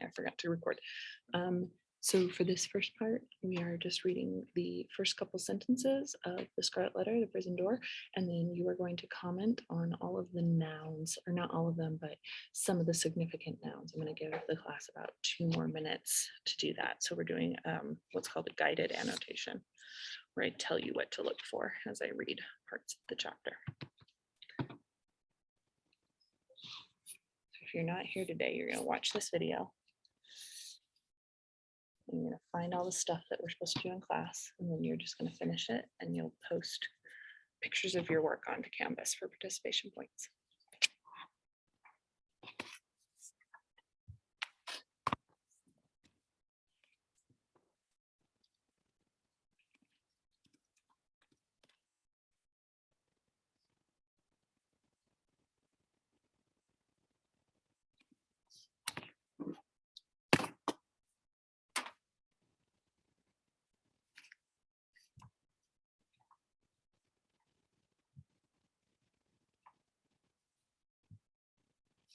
I forgot to record. So for this first part, we are just reading the first couple sentences of the Scarlet Letter, the Prison Door, and then you are going to comment on all of the nouns, or not all of them, but some of the significant nouns. I'm going to give the class about 2 more minutes to do that. So we're doing what's called a guided annotation, where I tell you what to look for as I read parts of the chapter. If you're not here today, you're going to watch this video. You're going to find all the stuff that we're supposed to do in class, and then you're just going to finish it, and you'll post pictures of your work onto Canvas for participation points.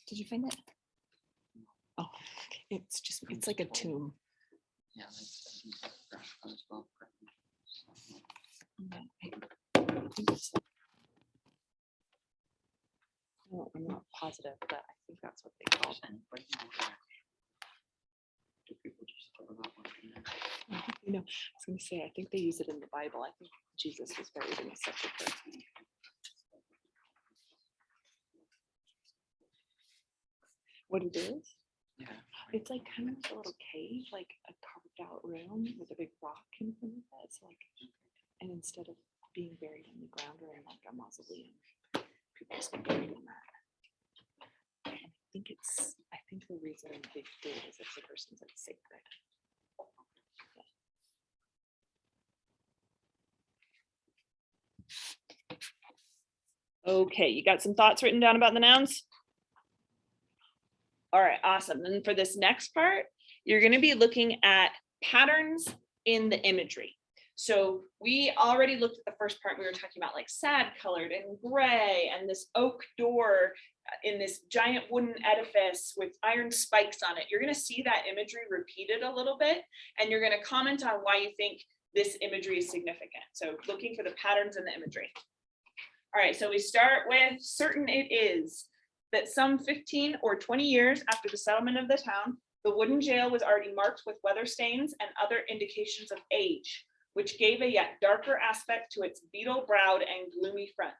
Did you find it? Oh, okay. It's like a tomb. Yeah, I'm not positive, but I think that's what they call it. Do people just throw that one in there? I was going to say, I think they use it in the Bible. I think Jesus was buried in a sepulchre. What it is? Yeah. It's like kind of a little cave, like a carved out room with a big rock in front of it. It's like, and instead of being buried in the ground or in like a mausoleum, people just get buried in that. And I think the reason they do it is if the person's like sacred. Okay, you got some thoughts written down about the nouns? All right, awesome. And for this next part, you're going to be looking at patterns in the imagery. So we already looked at the first part. We were talking about like sad colored and gray and this oak door in this giant wooden edifice with iron spikes on it. You're going to see that imagery repeated a little bit, and you're going to comment on why you think this imagery is significant. So looking for the patterns in the imagery. All right, so we start with certain it is that some 15 or 20 years after the settlement of the town, the wooden jail was already marked with weather stains and other indications of age, which gave a yet darker aspect to its beetle-browed and gloomy front.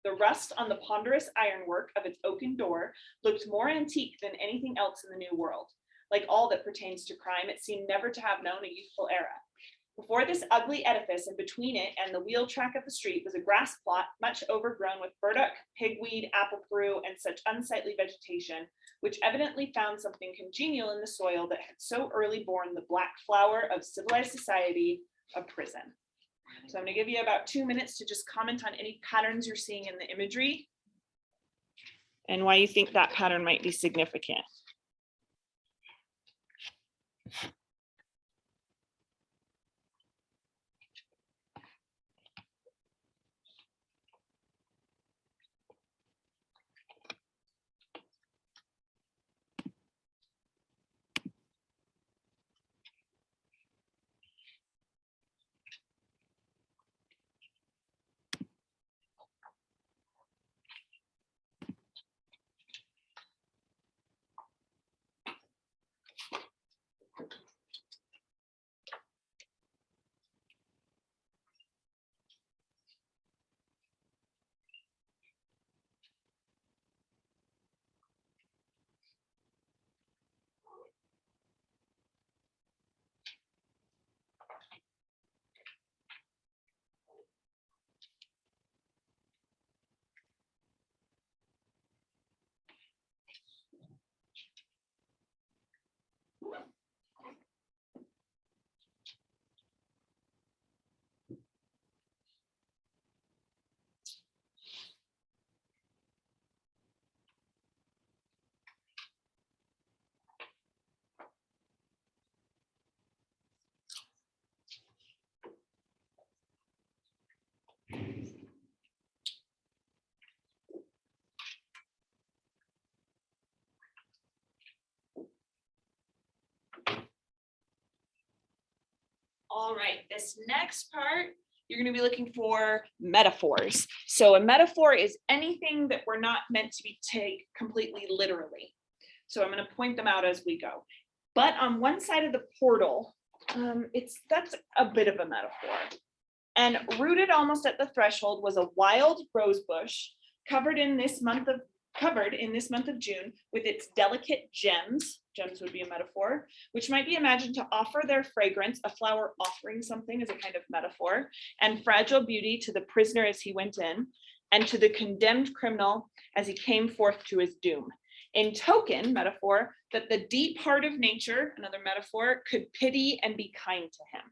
The rust on the ponderous ironwork of its oaken door looked more antique than anything else in the New World. Like all that pertains to crime, it seemed never to have known a youthful era. Before this ugly edifice and between it and the wheel track of the street was a grass plot much overgrown with burdock, pigweed, apple peru, and such unsightly vegetation, which evidently found something congenial in the soil that had so early borne the black flower of civilized society, a prison. So I'm going to give you about 2 minutes to just comment on any patterns you're seeing in the imagery and why you think that pattern might be significant. right, this next part, you're going to be looking for metaphors. So a metaphor is anything that we're not meant to be take completely literally. So I'm going to point them out as we go. But on one side of the portal, that's a bit of a metaphor. And rooted almost at the threshold was a wild rose bush covered in this month of June with its delicate gems. Gems would be a metaphor, which might be imagined to offer their fragrance, a flower offering something as a kind of metaphor, and fragile beauty to the prisoner as he went in, and to the condemned criminal as he came forth to his doom. In token, metaphor, that the deep heart of nature, another metaphor, could pity and be kind to him.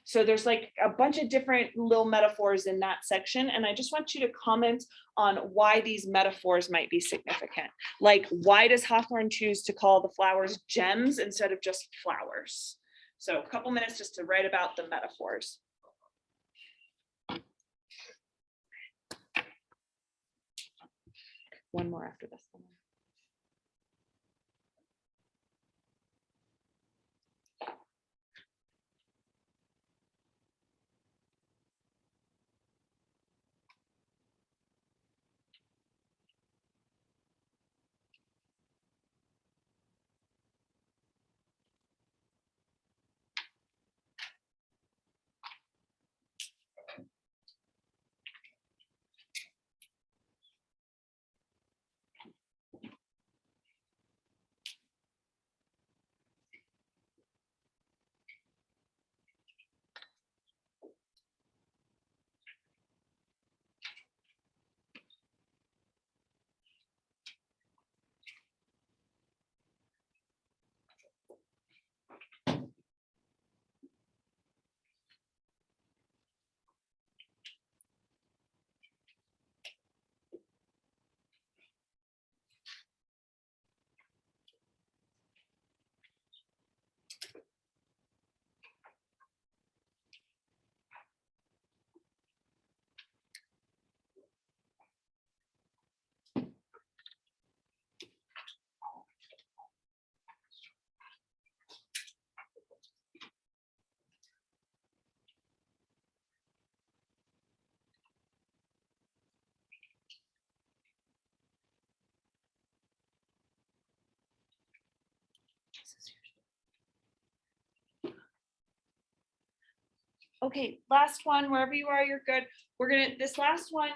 So there's like a bunch of different little metaphors in that section. And I just want you to comment on why these metaphors might be significant. Like, why does Hawthorne choose to call the flowers gems instead of just flowers? So a couple minutes just to write about the metaphors. One more after this one. Okay, last one, wherever you are, you're good. This last one,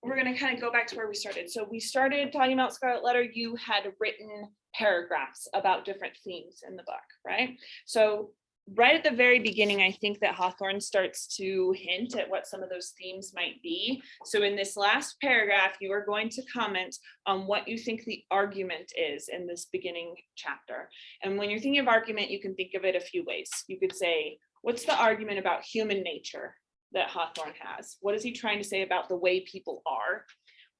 we're gonna kind of go back to where we started. So we started talking about Scarlet Letter. You had written paragraphs about different themes in the book, right? So right at the very beginning, I think that Hawthorne starts to hint at what some of those themes might be. So in this last paragraph, you are going to comment on what you think the argument is in this beginning chapter. And when you're thinking of argument, you can think of it a few ways. You could say, what's the argument about human nature that Hawthorne has? What is he trying to say about the way people are?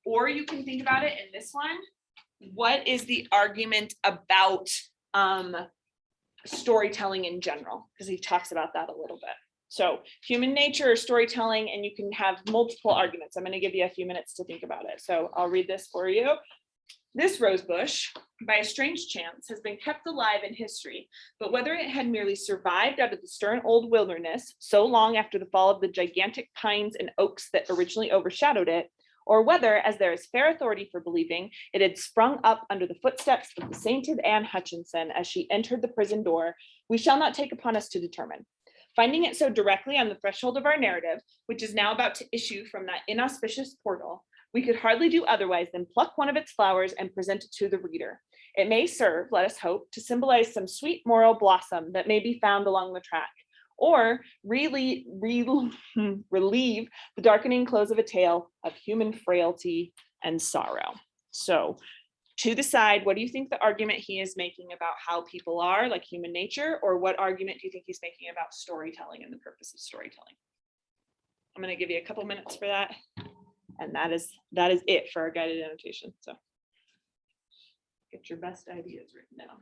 Or you can think about it in this one. What is the argument about storytelling in general? Because he talks about that a little bit. So human nature or storytelling, and you can have multiple arguments. I'm going to give you a few minutes to think about it. So I'll read this for you. This rose bush, by a strange chance, has been kept alive in history, but whether it had merely survived out of the stern old wilderness so long after the fall of the gigantic pines and oaks that originally overshadowed it, or whether, as there is fair authority for believing, it had sprung up under the footsteps of the sainted Anne Hutchinson as she entered the prison door, we shall not take upon us to determine. Finding it so directly on the threshold of our narrative, which is now about to issue from that inauspicious portal, we could hardly do otherwise than pluck one of its flowers and present it to the reader. It may serve, let us hope, to symbolize some sweet moral blossom that may be found along the track, or really relieve the darkening close of a tale of human frailty and sorrow. So to the side, what do you think the argument he is making about how people are, like human nature, or what argument do you think he's making about storytelling and the purpose of storytelling? I'm going to give you a couple minutes for that. And that is it for our guided annotation. So get your best ideas written down.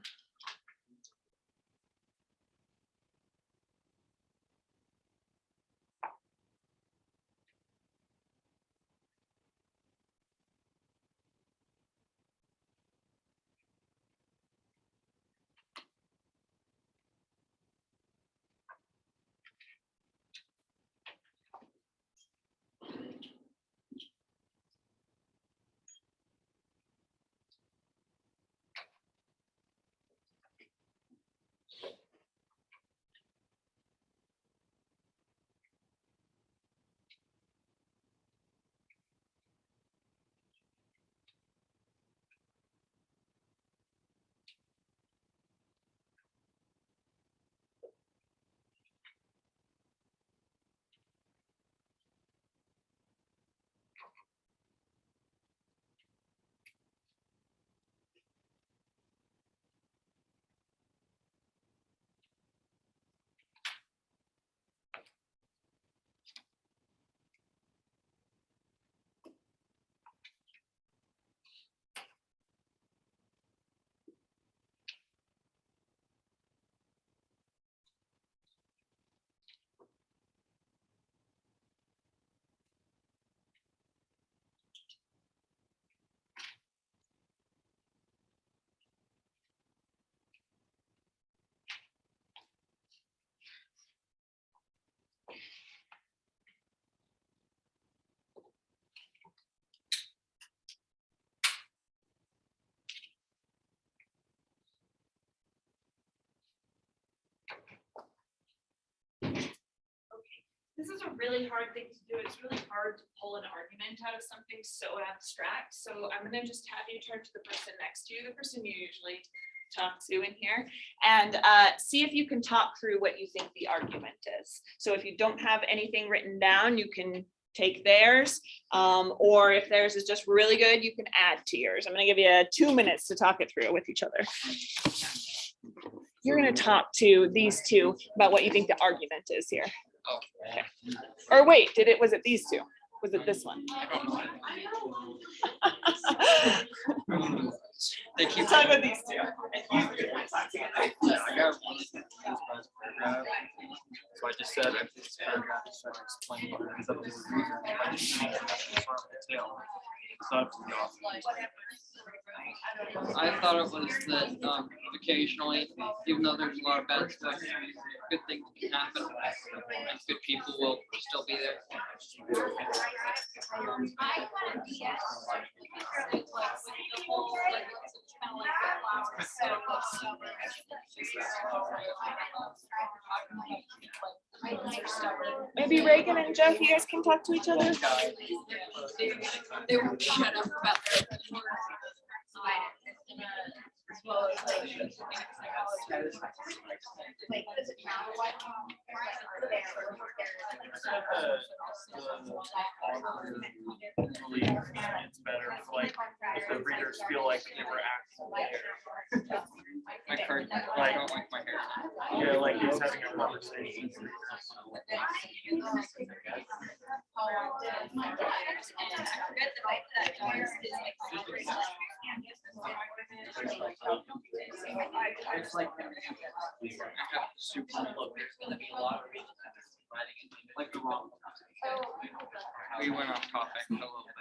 This is a really hard thing to do. It's really hard to pull an argument out of something so abstract. So I'm gonna just have you turn to the person next to you, the person you usually talk to in here, and see if you can talk through what you think the argument is. So if you don't have anything written down, you can take theirs, or if theirs is just really good, you can add to yours. I'm gonna give you 2 minutes to talk it through with each other. You're gonna talk to these two about what you think the argument is here. Okay. Or wait, was it these two? Was it this one? They keep Talk about these two. I got one paragraph. So I just said this paragraph is trying to explain what ends up as a reader. I just need to sort of detail. I thought it was that occasionally, even though there's a lot of bad stuff, good things can happen, and good people will still be there. Maybe Reagan and Jeff, you guys can talk to each other. They won't shut up about their It's better if, like, if the readers feel like they were actually there. My card, I don't like my hair. Yeah, like he's having a conversation. It's like I have super look. There's gonna be a lot of reasons like the wrong. We went off topic a little bit.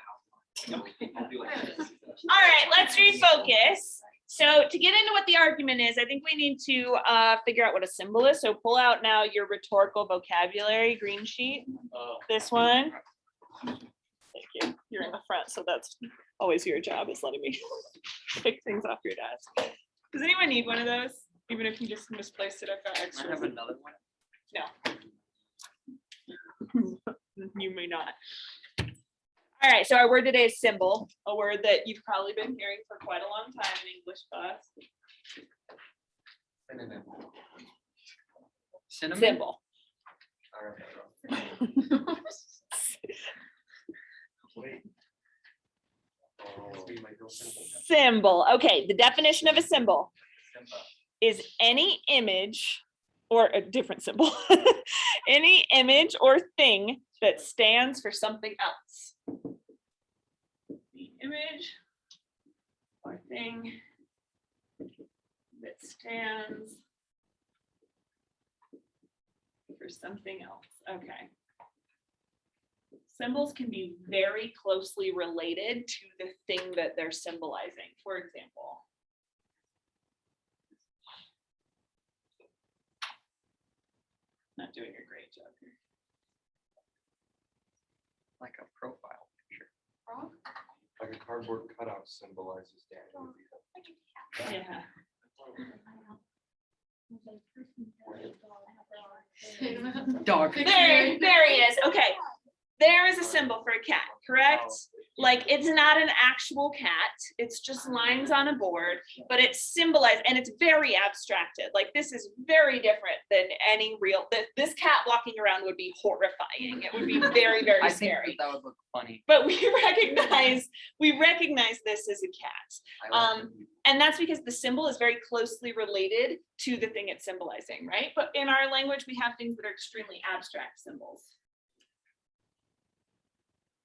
All right, let's refocus. So to get into what the argument is, I think we need to figure out what a symbol is. So pull out now your rhetorical vocabulary green sheet. This one. Thank you. You're in the front, so that's always your job, is letting me pick things off your desk. Does anyone need one of those? Even if you just misplaced it, I've got I extra. have another one. You may not. All right, so our word today is symbol, a word that you've probably been hearing for quite a long time in English class. Cinnamon. Symbol. Symbol. Okay, the definition of a symbol is any image or a different symbol, any image or thing that stands for something else. The image or thing that stands for something else. Okay. Symbols can be very closely related to the thing that they're symbolizing. For example, not doing a great job here. Like a profile picture. Like a cardboard cutout symbolizes Daniel. Yeah. Dog. There he is. Okay. There is a symbol for a cat, correct? Like it's not an actual cat, it's just lines on a board, but it's symbolized and it's very abstracted. Like this is very different than any real, this cat walking around would be horrifying. It would be very, very I think scary. that would look funny. But we recognize this as a cat. I like it. And that's because the symbol is very closely related to the thing it's symbolizing, right? But in our language, we have things that are extremely abstract symbols.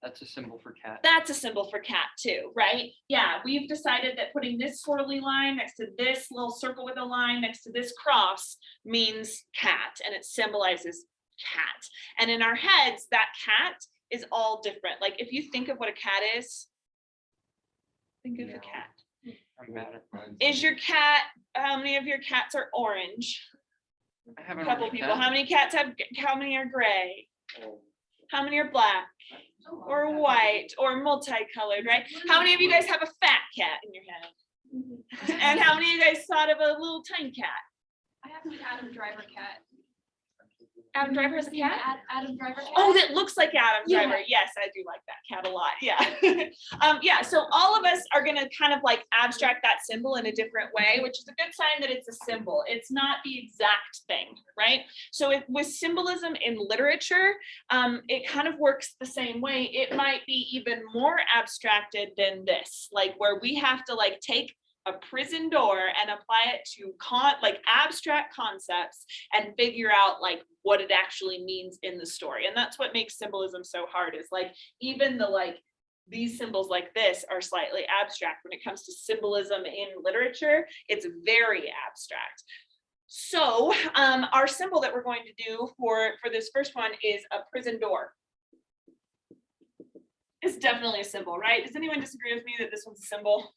That's a symbol for cat. That's a symbol for cat too, right? Yeah, we've decided that putting this swirly line next to this little circle with a line next to this cross means cat, and it symbolizes cat. And in our heads, that cat is all different. Like if you think of what a cat is, think of a cat. I'm bad at mine. Is your cat, how many of your cats are orange? I have A an couple orange people. cat. How many cats have, how many are gray? How many are black or white or multicolored, right? How many of you guys have a fat cat in your head? And how many of you guys thought of a little tiny cat? I have an Adam Driver cat. Adam Driver has a cat? Adam Driver. Oh, that looks like Adam Yeah. Driver. Yes, I do like that cat a lot. Yeah. Yeah. So all of us are going to kind of like abstract that symbol in a different way, which is a good sign that it's a symbol. It's not the exact thing, right? So with symbolism in literature, it kind of works the same way. It might be even more abstracted than this, like where we have to like take a prison door and apply it to like abstract concepts and figure out like what it actually means in the story. And that's what makes symbolism so hard, is like even the like these symbols like this are slightly abstract. When it comes to symbolism in literature, it's very abstract. So our symbol that we're going to do for this first one is a prison door. It's definitely a symbol, right? Does anyone disagree with me that this one's a symbol?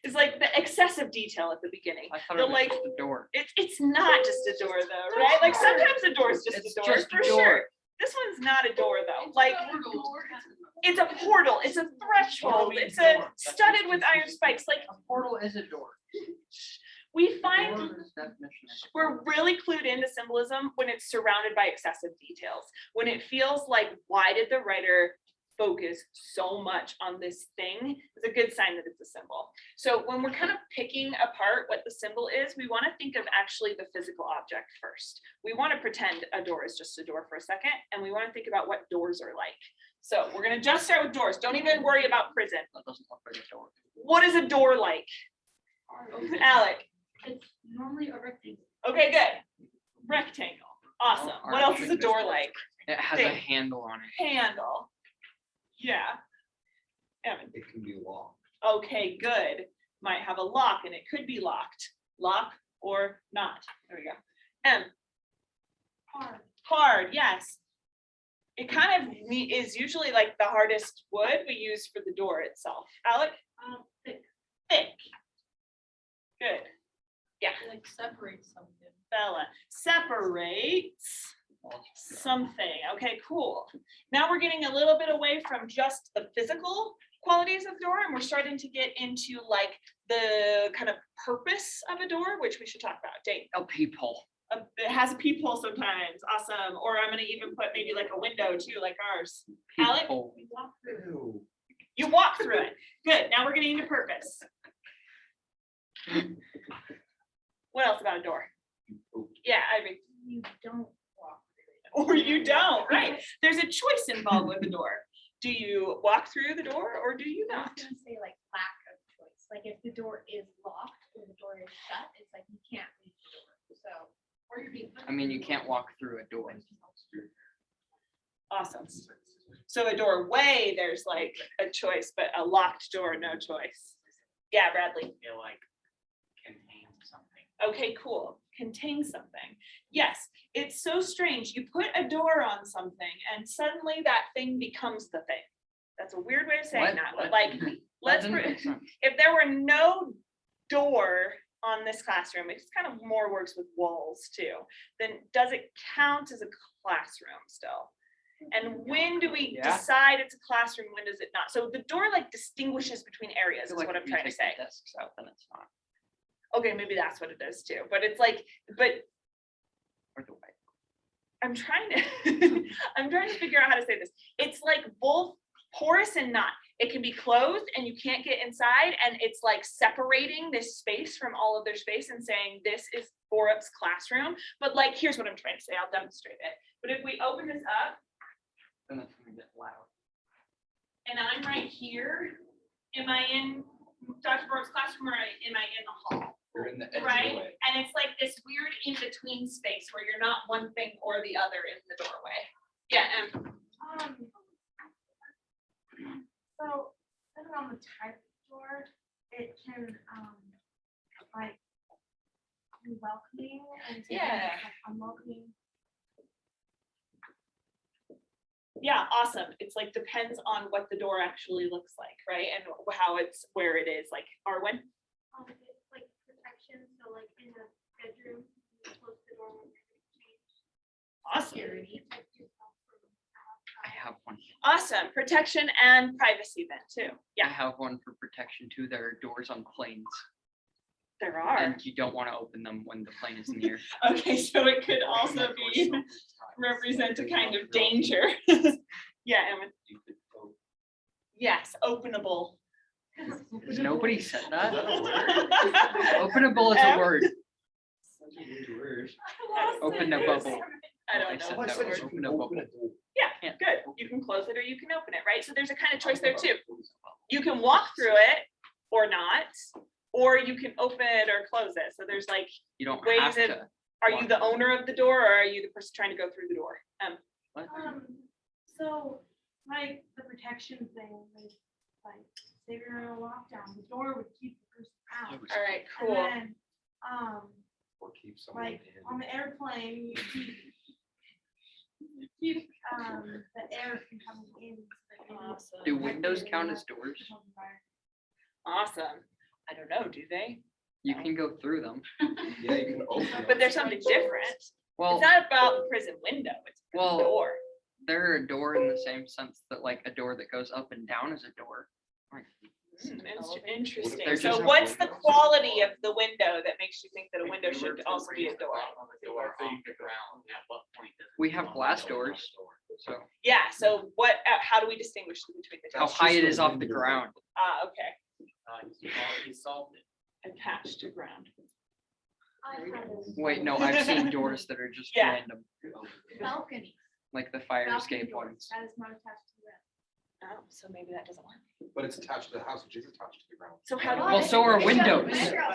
It's like the excessive detail at the beginning. I thought The it was like, just a door. it's not just a door though, right? Like sometimes a door is just It's a door just a for door. sure. This one's not a door though. Like it's a portal, it's a threshold, it's a studded with iron spikes. Like A portal is a door. we find Door's definition is a we're door. really clued into symbolism when it's surrounded by excessive details, when it feels like, why did the writer focus so much on this thing? It's a good sign that it's a symbol. So when we're kind of picking apart what the symbol is, we want to think of actually the physical object first. We want to pretend a door is just a door for a second, and we want to think about what doors are like. So we're going to just start with doors. Don't even worry about prison. That doesn't look like a door. What is a door like? Alec. It's normally a rectangle. Okay, good. Rectangle. Awesome. What else is a door like? It has a Thing. handle on it. Handle. Yeah. Evan. It can be locked. Okay, good. Might have a lock and it could be locked. Lock or not. There we go. Hard. Hard, yes. It kind of is usually like the hardest wood we use for the door itself. Alec? Thick. Thick. Good. Yeah. It like separates something. Bella. Separates something. Okay, cool. Now we're getting a little bit away from just the physical qualities of door, and we're starting to get into like the kind of purpose of a door, which we should talk about. Dave. A peephole. It has a peephole sometimes. Awesome. Or I'm going to even put maybe like a window too, like ours. Alec? Peephole. We walk through. Ew. You walk through it. Good. Now we're getting into purpose. What else about a door? Yeah, I mean, You don't walk or you don't, right? There's a choice involved with the door. Do you walk through the door or do you I was not? gonna say like lack of choice, like if the door is locked or the door is shut, it's like you can't leave the door, so. or you're being. I mean, you can't walk through a door. Awesome. So a doorway, there's like a choice, but a locked door, no choice. Yeah, Bradley. Feel like contain something. Okay, cool. Contain something. Yes, it's so strange. You put a door on something and suddenly that thing becomes the thing. That's a weird way of saying What? that, but What? like, let's, That doesn't make sense. if there were no door on this classroom, it just kind of more works with walls too, then does it count as a classroom still? And when do we Yeah. decide it's a classroom? When does it not? So the door like distinguishes between I areas is feel like what if I'm you trying to take the say. desks out, then it's not. Okay, maybe that's what it does too, but it's like, but Or the way. I'm trying to, I'm trying to figure out how to say this. It's like both porous and not. It can be closed and you can't get inside, and it's like separating this space from all of their space and saying this is Borup's classroom. But like, here's what I'm trying to say. I'll demonstrate it. But if we open this up Then it's gonna get loud. and I'm right here, am I in Dr. Borup's classroom or am I in the hall? You're in the edge of the Right? way. And it's like this weird in-between space where you're not one thing or the other in the doorway. Yeah, So depending on the type of door, it can like be welcoming and sometimes Yeah. it's, like, unwelcoming. yeah, awesome. It's like depends on what the door actually looks like, right? And how it's, where it is, like Arwen. It's like protection, so like in a bedroom, you close the door when you're changed. Awesome. Security, protect yourself from I have one. Awesome. Protection and privacy then too. I Yeah. have one for protection too. There are doors on planes. There are. and you don't want to open them when the plane is in the air. Okay, so it could also be represent a kind of danger. Yeah, Emma. Yes, openable. Nobody said that. Is that a word? Openable is a word. Word. Open a bubble. I don't I know. said what that the was word- open a bubble. Yeah, Yeah. good. You can close it or you can open it, right? So there's a kind of choice there too. You can walk through it or not, or you can open it or close it. So there's like, You don't ways have of- to. are you the owner of the door or are you the person trying to go through the door? What? So like the protection thing, like say you're in a lockdown, the door would keep the person out. All right, And cool. then, Or keep someone like in. on the airplane, you keep the air from coming in. so that you Awesome. Do windows count as doors? Awesome. I don't know, do they? You can go through them. Yeah, you can open them. But there's something different. Well, It's not about the prison window, it's the Well, door. they're a door in the same sense that like a door that goes up and down is a door. Interesting. They're So just- what's the quality of the window that makes you think that a window should also be a door? We have glass doors, so Yeah, so what, how do we distinguish between the two? how high it is off the ground. Ah, okay, He solved it. attached to ground. Wait, no, I've seen doors that are just Yeah. random, Balcony. like the fire Balcony escape doors, ones. that is not attached to that. Oh, so maybe that doesn't work. But it's attached to the house, which is attached to the ground. So how do Well, so are windows.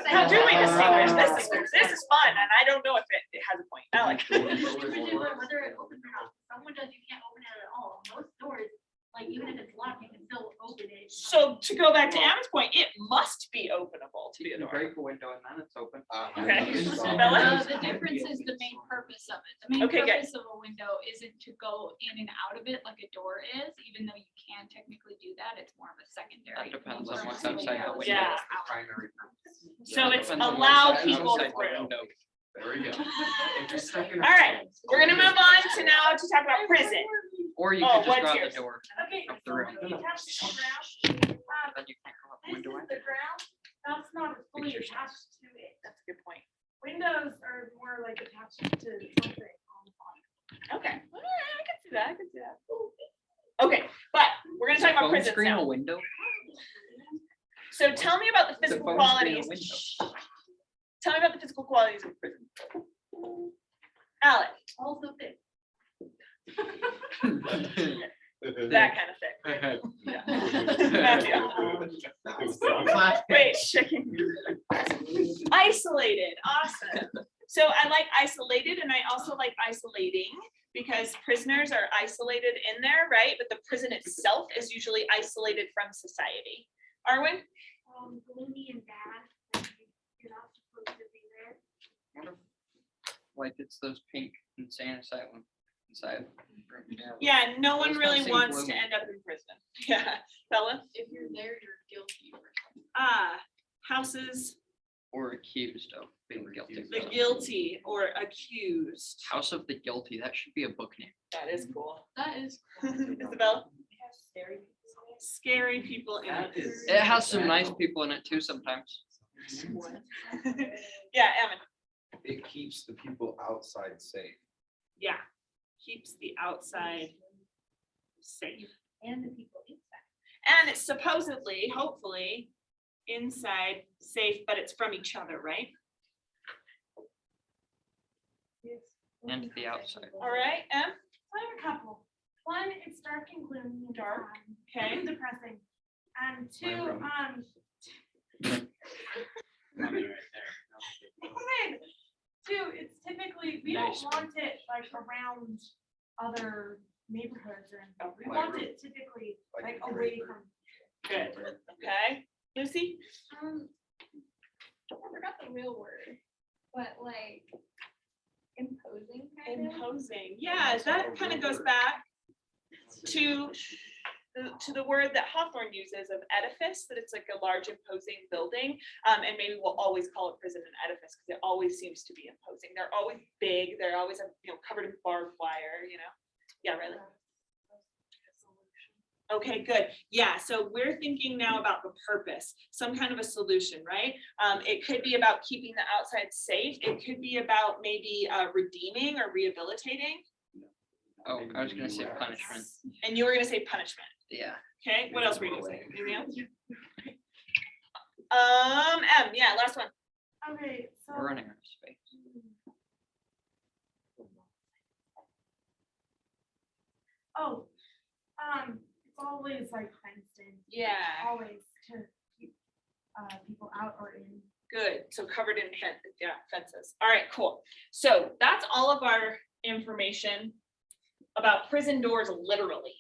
How do we distinguish? This is fun, and I don't know if it has a point. I like. Whether it opens or not, some windows you can't open it at all. Most doors, like even if it's locked, you can still open it. So to go back to Ammon's point, it must be openable to be You a can door. break a window and then it's open. Okay. So- Bella? The difference is the main purpose of it. The main Okay, good. purpose of a window isn't to go in and out of it like a door is, even though you can technically do that. It's more of a secondary. That depends on purpose. what's outside the window. Yeah. Primary purpose. So it's Depends on allow what's people outside the through. window. There we go. All right, we're gonna move on to now to talk about prison. Or you Oh, could just what's go out yours? the door. Okay, Up the so room. when you attach to the ground, Then you can't go out the this window is either. the ground, that's not fully Fix yourself. attached to it. That's a good point. Windows are more like attached to something on the bottom. Okay, all right, I can see that, I can see that. Okay, but we're gonna talk about Phone prisons screen a now. window? So tell me about the The physical phone screen a qualities. Tell me about the physical qualities of prison. Alec, Also thick. that kind of thing. Matthew. Wait, shaking. Isolated, awesome. So I like isolated and I also like isolating because prisoners are isolated in there, right? But the prison itself is usually isolated from society. Arwen? Gloomy and bad, like you're not supposed to be there. Like it's those pink insane asylum inside. Yeah, no one Those really don't seem wants to gloomy. end up in prison. Yeah, Bella? If you're there, you're guilty. Houses, Or accused of being guilty. the guilty or accused. House of the Guilty, that should be a book name. That is cool. That is. Isabella? Scary people in That it. is- It has some nice people in it too sometimes. Yeah, Evan, It keeps the people outside safe. yeah, keeps the outside safe. And the people inside. And it's supposedly, hopefully, inside safe, but it's from each other, right? And the outside. All right, Em? I have a couple. One, it's dark and gloomy. and Dark, sad, okay. Depressing. And two, room. Two, it's typically, we don't Nice. want it like around other neighborhoods or anything. We My want room. it typically Like like a away great from. Good, okay. Lucy? I forgot the real word, but like imposing kind of. Imposing, yeah, that kind of goes back to the word that Hawthorne uses of edifice, that it's like a large imposing building. And maybe we'll always call it prison an edifice because it always seems to be imposing. They're always big, they're always, covered in barbed wire, Yeah, Riley. Okay, good. Yeah, so we're thinking now about the purpose, some kind of a solution, right? It could be about keeping the outside safe. It could be about maybe redeeming or rehabilitating. Oh, I was gonna say punishment. And you were gonna say punishment. Yeah. Okay, what else were you gonna say? Anything else? Yeah, last one. Okay, so. We're running out of space. Oh, it's always like fenced in, Yeah, always to keep people out or in. good. So covered in fences. All right, cool. So that's all of our information about prison doors, literally,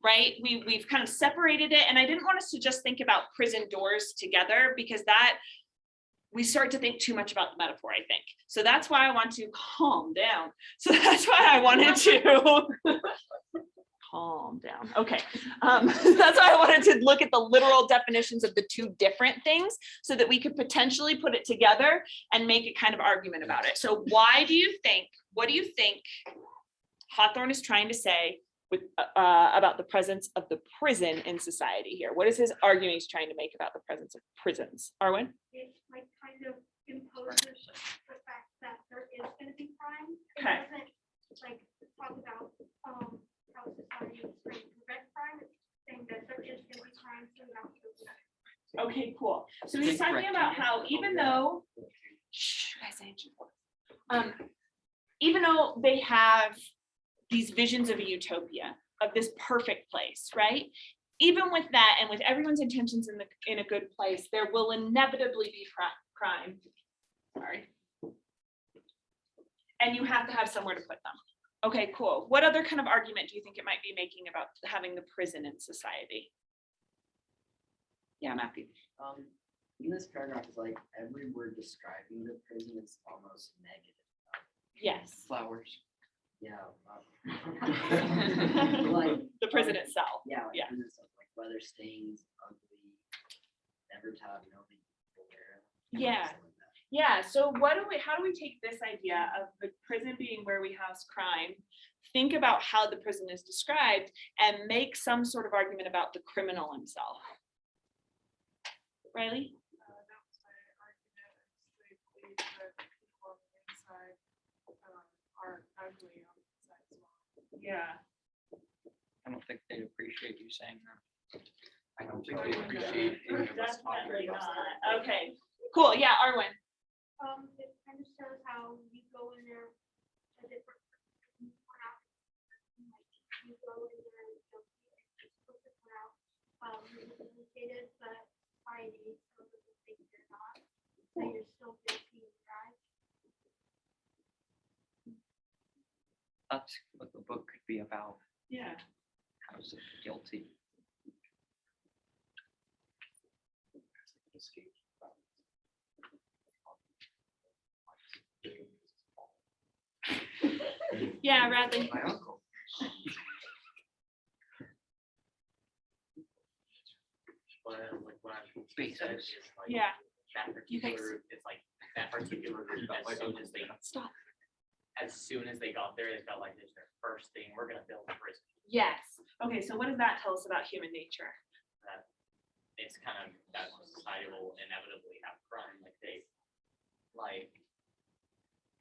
right? We've kind of separated it, and I didn't want us to just think about prison doors together, because that we start to think too much about the metaphor, I think. So that's why I want to calm down. So that's why I wanted to calm down. Okay. That's why I wanted to look at the literal definitions of the two different things, so that we could potentially put it together and make a kind of argument about it. So what do you think Hawthorne is trying to say with about the presence of the prison in society here? What is his argument he's trying to make about the presence of prisons? Arwen? It like kind of imposes the fact that there is gonna be crime. It Okay. doesn't like talk about how society is trying to prevent crime. It's saying that there is gonna be crime, so we have to do that. Okay, cool. So he's talking about how even though, shh, guys, even though they have these visions of a utopia, of this perfect place, right? Even with that, and with everyone's intentions in a good place, there will inevitably be crime. Sorry. And you have to have somewhere to put them. Okay, cool. What other kind of argument do you think it might be making about having the prison in society? Yeah, Matthew. In this paragraph, is like every word describing the prison is almost negative. Yes. Flowers. Yeah. The prison itself. Yeah. Like Yeah. prison stuff, like weather stains, ugly, never to have nobody there. Yeah. stuff like that. Yeah, so how do we take this idea of the prison being where we house crime, think about how the prison is described, and make some sort of argument about the criminal himself? Riley? That was my argument, is they believe that people on the inside are ugly on the inside as well. Yeah. I don't think they'd appreciate you saying that. I don't think they appreciate any of us talking Definitely about not. Okay, cool. Yeah, Arwen. It kind of shows how you go in there a different person, point out, like, you go in there and you're supposed to point out, rehabilitated, but society, so that they think you're not, so you're still guilty in your eyes. That's what the book could be about. Yeah. How's it guilty? Yeah, Radley. My uncle. When I Basics. said is like Yeah. that You guys- particular, it's like that particular group, Stop. as soon as they got there, they felt like this is their first thing, we're gonna build a prison. Yes. Okay, so what does that tell us about human nature? That it's kind of that society will inevitably have crime, like they like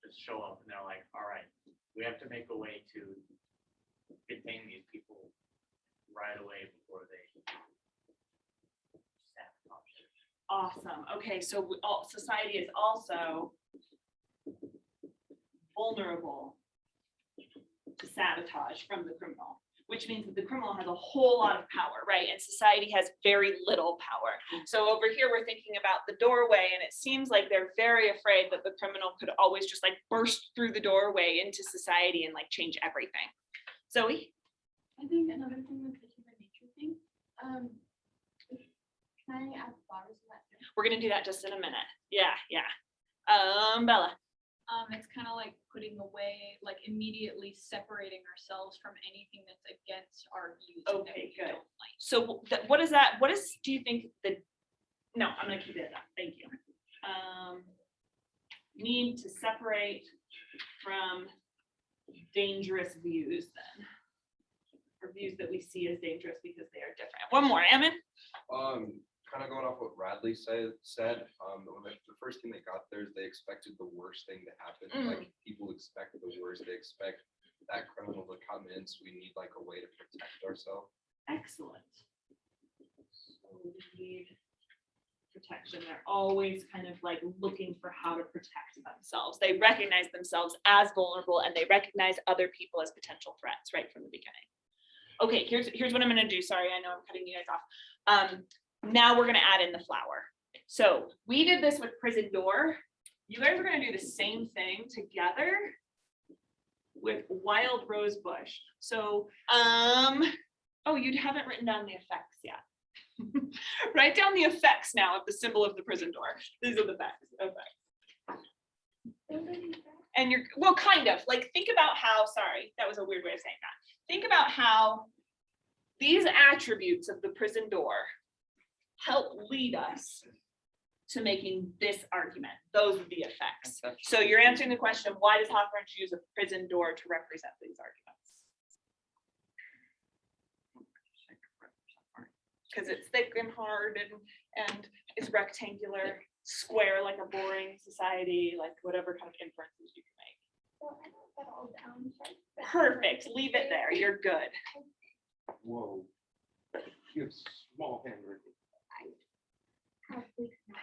just show up and they're like, all right, we have to make a way to contain these people right away before they sabotage it. Awesome. Okay, so society is also vulnerable to sabotage from the criminal, which means that the criminal has a whole lot of power, right? And society has very little power. So over here, we're thinking about the doorway, and it seems like they're very afraid that the criminal could always just like burst through the doorway into society and like change everything. Zoe? I think another thing with the human nature thing, can I add flowers in that? We're gonna do that just in a minute. Yeah. Bella. It's kind of like putting away, like immediately separating ourselves from anything that's against our views. and that Okay, we good. don't like. So what is that? Do you think no, I'm gonna keep it at that. Thank you. Need to separate from dangerous views then. or views that we see as dangerous because they are different. One more, Ammon? Kind of going off what Radley said, the first thing they got there is they expected the worst thing to happen. Like people expect the worst. They expect that criminal to come in, so we need like a way to protect ourselves. Excellent. So we need protection. They're always kind of like looking for how to protect themselves. They recognize themselves as vulnerable and they recognize other people as potential threats right from the beginning. Okay, here's what I'm gonna do. Sorry, I know I'm cutting you guys off. Now we're gonna add in the flower. So we did this with prison door. You guys are gonna do the same thing together with wild rose bush. So, oh, you haven't written down the effects yet. Write down the effects now of the symbol of the prison door. These are the effects. And you're, well, kind of, like, think about how, sorry, that was a weird way of saying that. Think about how these attributes of the prison door help lead us to making this argument. Those would be effects. So you're answering the question, why does Hawthorne choose a prison door to represent these arguments? Because it's thick and hard and it's rectangular, square like a boring society, like whatever kind of inferences you can make. So I wrote that all down. Perfect, leave it there, you're good. Whoa. You have small handwriting. Probably not.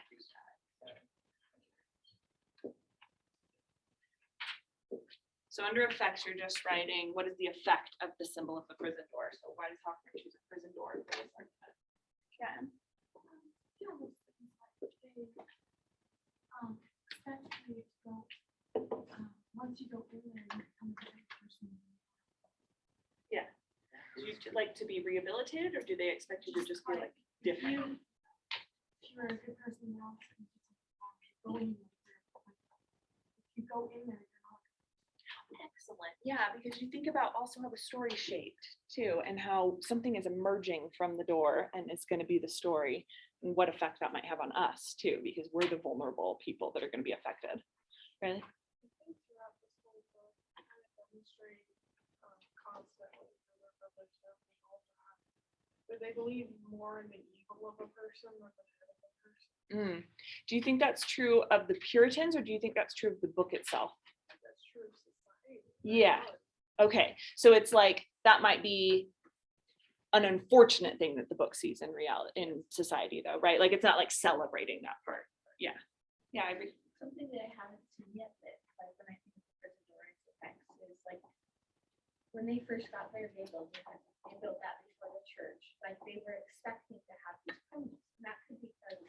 So under effects, you're just writing, what is the effect of the symbol of the prison door? So why does Hawthorne choose a prison door for this argument? Yeah. Essentially, so, once you go in there, you become a different person. Do you like to be rehabilitated or do they expect you to just be like different? If you're a good person now, you go in there, you're not. Excellent. Yeah, because you think about also how the story shaped too, and how something is emerging from the door and it's going to be the story and what effect that might have on us too, because we're the vulnerable people that are going to be affected. Really? I think throughout this whole book, I kind of demonstrate constantly their privilege and all that. But they believe more in the evil of a person than the good of a person. Do you think that's true of the Puritans or do you think that's true of the book itself? That's true of society. Yeah. Okay, so it's like that might be an unfortunate thing that the book sees in reality, in society though, right? Like it's not like celebrating that part. Yeah. Yeah, I agree. Something that I haven't seen yet that like when I think of the prison door effects is like when they first got there, they built that before the church. Like they were expecting to have these criminals. And that could be because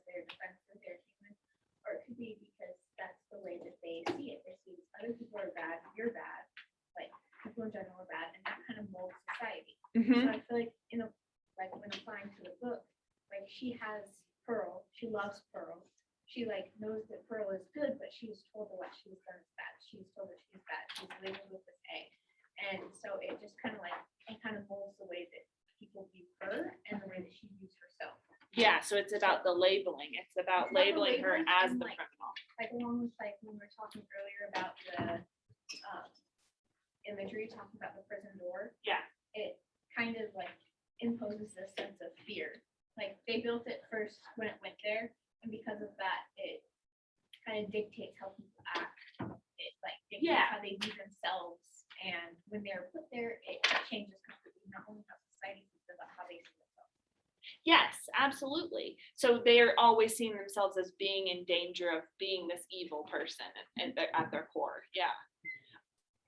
they're defense of their human, or it could be because that's the way that they see it. They see other people are bad, you're bad, like people in general are bad, and that kind of molds society. So I feel like like when applying to the book, like she has Pearl, she loves Pearl. She like knows that Pearl is good, but she's told that what she's done is bad. She's told that she's bad. She's labeled with this A. And so it just kind of like, it kind of molds the way that people view her and the way that she views herself. Yeah, so it's about the labeling. It's about It's about the labeling her labeling as and, the like, criminal. Like along with like when we were talking earlier about the imagery, talking about the prison door. Yeah. It kind of like imposes this sense of fear. Like they built it first when it went there, and because of that, it kind of dictates how people act. It like dictates how they view themselves, and when they're put there, it changes completely not only how society sees them, but how they see themselves. Yes, absolutely. So they're always seeing themselves as being in danger of being this evil person and at their core. Yeah.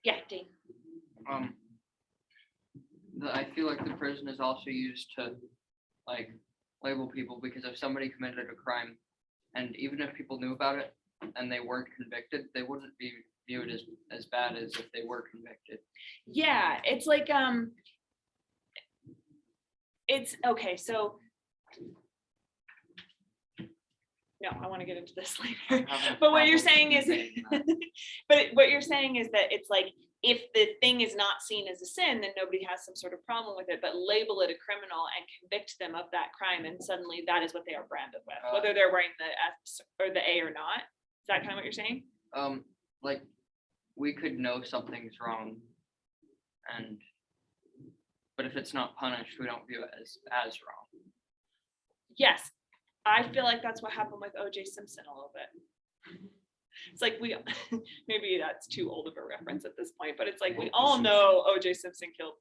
Yeah, Dean. I feel like the prison is also used to like label people because if somebody committed a crime and even if people knew about it and they weren't convicted, they wouldn't be viewed as bad as if they were convicted. Yeah, it's like it's okay, so no, I want to get into this later. But what you're saying is but what you're saying is that it's like if the thing is not seen as a sin, then nobody has some sort of problem with it, but label it a criminal and convict them of that crime, and suddenly that is what they are branded with, whether they're wearing the S or the A or not. Is that kind of what you're saying? Like we could know something's wrong and But if it's not punished, we don't view it as wrong. Yes, I feel like that's what happened with O.J. Simpson a little bit. It's like we, maybe that's too old of a reference at this point, but it's like we all know O.J. Simpson killed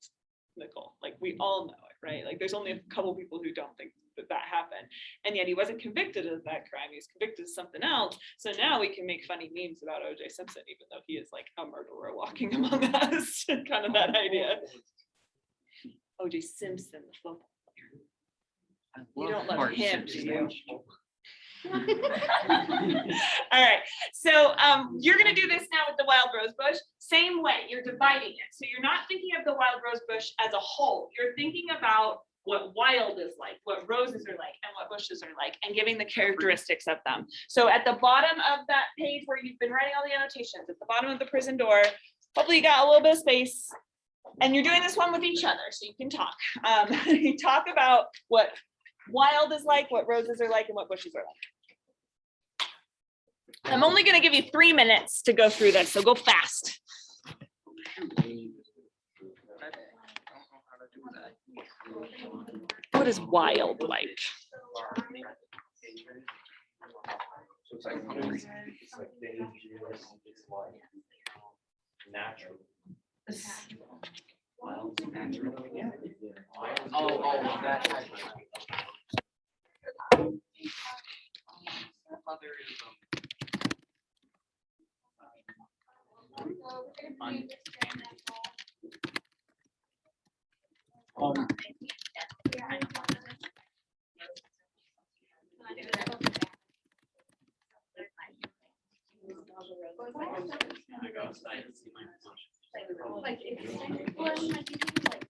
Nicole. Like we all know it, right? Like there's only a couple people who don't think that happened, and yet he wasn't convicted of that crime. He was convicted of something else. So now we can make funny memes about O.J. Simpson, even though he is like a murderer walking among us. Kind of that idea. O.J. Simpson, the football player. You don't love him, do you? All right, so you're gonna do this now with the wild rose bush. Same way, you're dividing it. So you're not thinking of the wild rose bush as a whole. You're thinking about what wild is like, what roses are like, and what bushes are like, and giving the characteristics of them. So at the bottom of that page where you've been writing all the annotations, at the bottom of the prison door, hopefully you got a little bit of space. And you're doing this one with each other, so you can talk. You talk about what wild is like, what roses are like, and what bushes are like. I'm only going to give you 3 minutes to go through this, so go fast. What is wild like? So it's like hungry, it's like dangerous, it's like Natural. wild, natural. Yeah. Oh, that type of. I go outside and see my emotions. Like, it's, well, like, you do, like,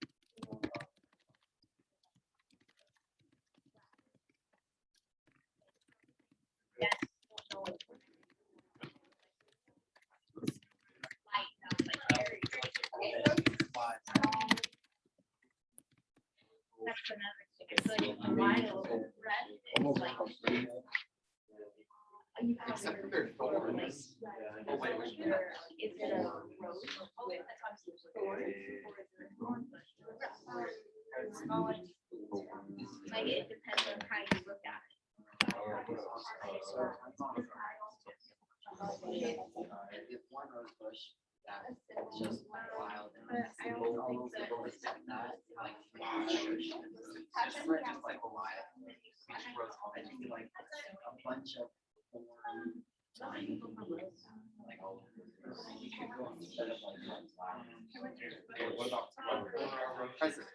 that's another thing. It's like a wild red, it's like. You have Except your- for their thorns. Oh, wait, is it a rose with thorns, or is it a thorn bush? Like, it depends on how you look at it. If one rose bush, that's just wild. But I don't think that. Like, just like a wild. I think like a bunch of thorn, like, you could go instead of like flowers. What about President?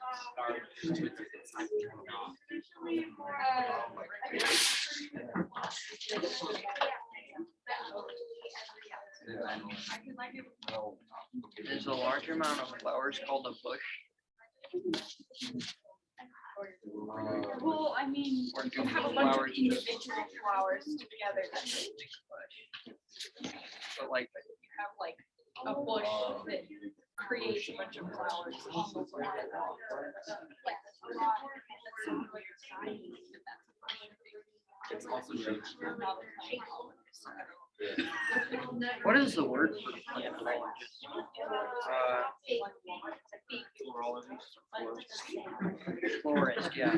There's a large amount of flowers called a bush. Well, I mean, Or you do have a bunch of flowers just- individual flowers together that make a bush. But like, You have like a bush that creates a bunch of flowers on the wall. it's also shaped. what is the word for paleontologist? Florist, yeah.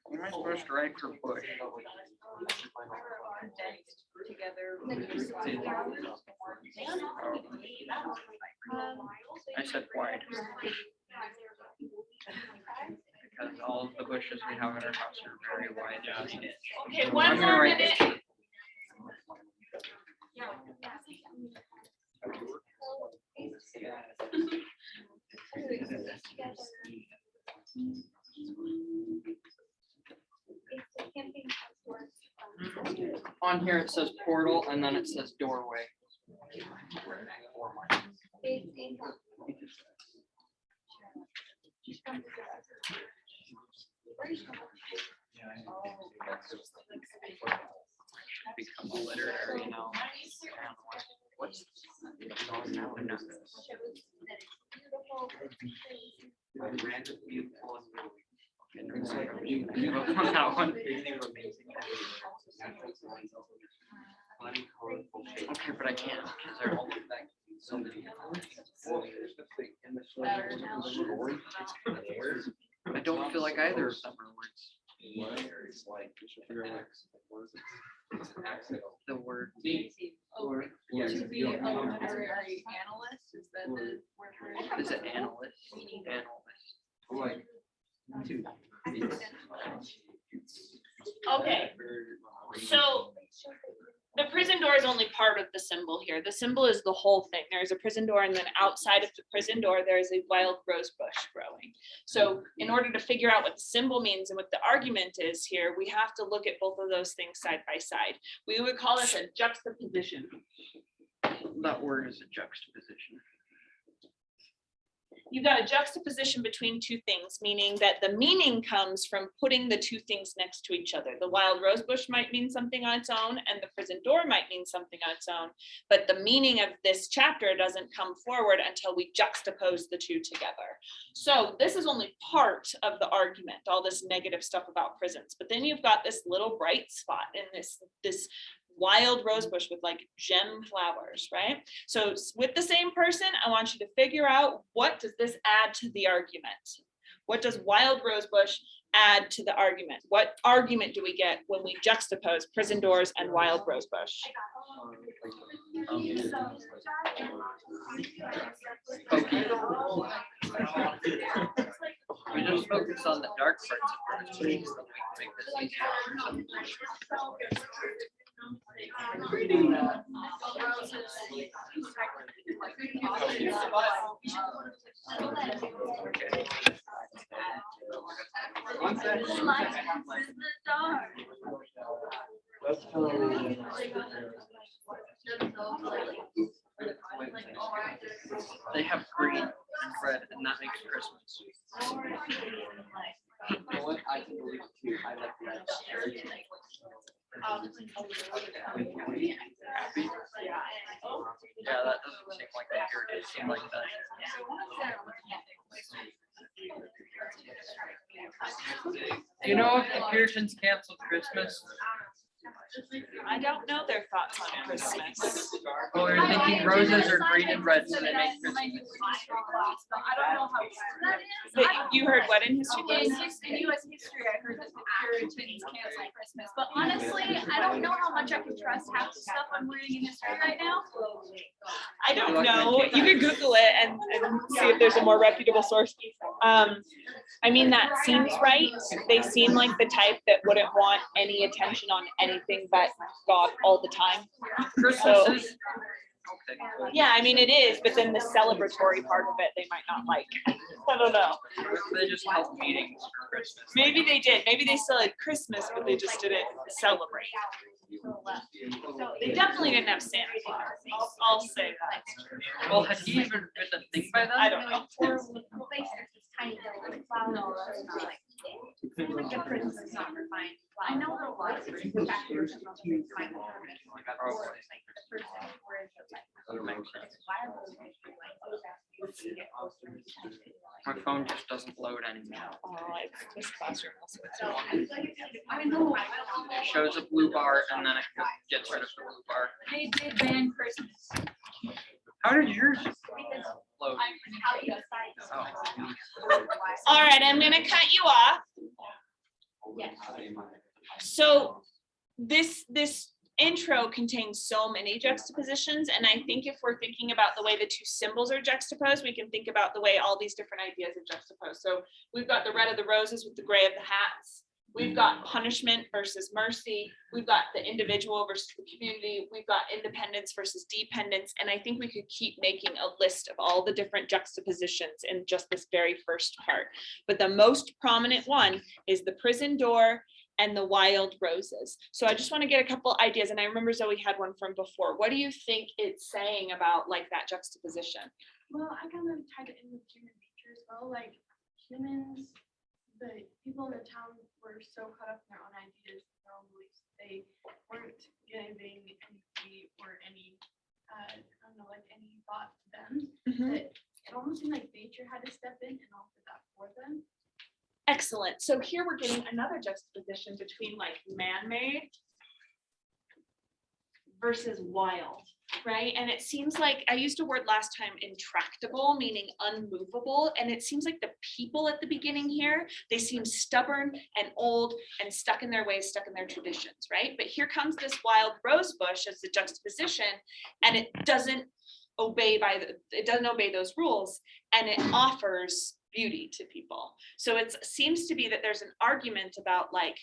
What am I supposed to write for bush? I said wide. Because all of the bushes we have in our house are very wide. Okay, I'm one gonna more write minute. On here it says portal and then it says doorway. Become a literary now. What's give up on that one. Okay, but I can't because they're all like so many. Neither of them are words. It's like, you should figure out what is it? It's an exhale. The word. Oh, Yeah, to you be don't a know. literary analyst, is that the word for it? Is it analyst? Analyst. Like, two. Okay, so the prison door is only part of the symbol here. The symbol is the whole thing. There's a prison door, and then outside of the prison door, there is a wild rose bush growing. So in order to figure out what the symbol means and what the argument is here, we have to look at both of those things side by side. We would call this a juxtaposition. That word is a juxtaposition. You've got a juxtaposition between two things, meaning that the meaning comes from putting the two things next to each other. The wild rose bush might mean something on its own, and the prison door might mean something on its own, but the meaning of this chapter doesn't come forward until we juxtapose the two together. So this is only part of the argument, all this negative stuff about prisons, but then you've got this little bright spot in this wild rose bush with like gem flowers, right? So with the same person, I want you to figure out, what does this add to the argument? What does wild rose bush add to the argument? What argument do we get when we juxtapose prison doors and wild rose bush? Okay. We just focus on the dark parts of the trees, so we can make this easier. They have green and red, and that makes Christmas. You know what? I can believe it too. I like red. Yeah, that doesn't seem like that here. It seemed like that. Do you know if the Puritans canceled Christmas? I don't know their thoughts on Christmas. Well, we're thinking roses are green and red, so they make Christmas. I don't know how that is. But you heard what in history class? In US history, I heard that the Puritans canceled Christmas, but honestly, I don't know how much I can trust half the stuff I'm reading in history right now. I don't know. You could Google it and see if there's a more reputable source. I mean, that seems right. They seem like the type that wouldn't want any attention on anything but God all the time. Christmas So, is. Okay. yeah, I mean, it is, but then the celebratory part of it, they might not like. I don't know. They just held meetings for Christmas. Maybe they did. Maybe they still had Christmas, but they just didn't celebrate. They definitely didn't have Santa Claus. I'll say that. Well, had he even written a thing by then? I don't know. No, that's not. The difference is not refined. I know there are a lot of different factors. My phone just doesn't load anymore. Oh, it's this classroom also. I know. It shows a blue bar and then it gets rid of the blue bar. They did ban Christmas. How did yours load? Oh. All right, I'm gonna cut you off. So this intro contains so many juxtapositions, and I think if we're thinking about the way the two symbols are juxtaposed, we can think about the way all these different ideas are juxtaposed. So we've got the red of the roses with the gray of the hats. We've got punishment versus mercy. We've got the individual versus the community. We've got independence versus dependence. And I think we could keep making a list of all the different juxtapositions in just this very first part. But the most prominent one is the prison door and the wild roses. So I just want to get a couple ideas. And I remember Zoe had one from before. What do you think it's saying about like that juxtaposition? Well, I kind of tied it in with human nature as well. Like humans, the people in the town were so caught up in their own ideas, their own beliefs. They weren't giving any weight or any, I don't know, like any thought to them. That it almost seemed like nature had to step in and offer that for them. Excellent. So here we're getting another juxtaposition between like man-made versus wild. right? And it seems like, I used a word last time, intractable, meaning unmovable. And it seems like the people at the beginning here, they seem stubborn and old and stuck in their ways, stuck in their traditions, right? But here comes this wild rose bush as the juxtaposition, and it doesn't obey those rules, and it offers beauty to people. So it seems to be that there's an argument about like,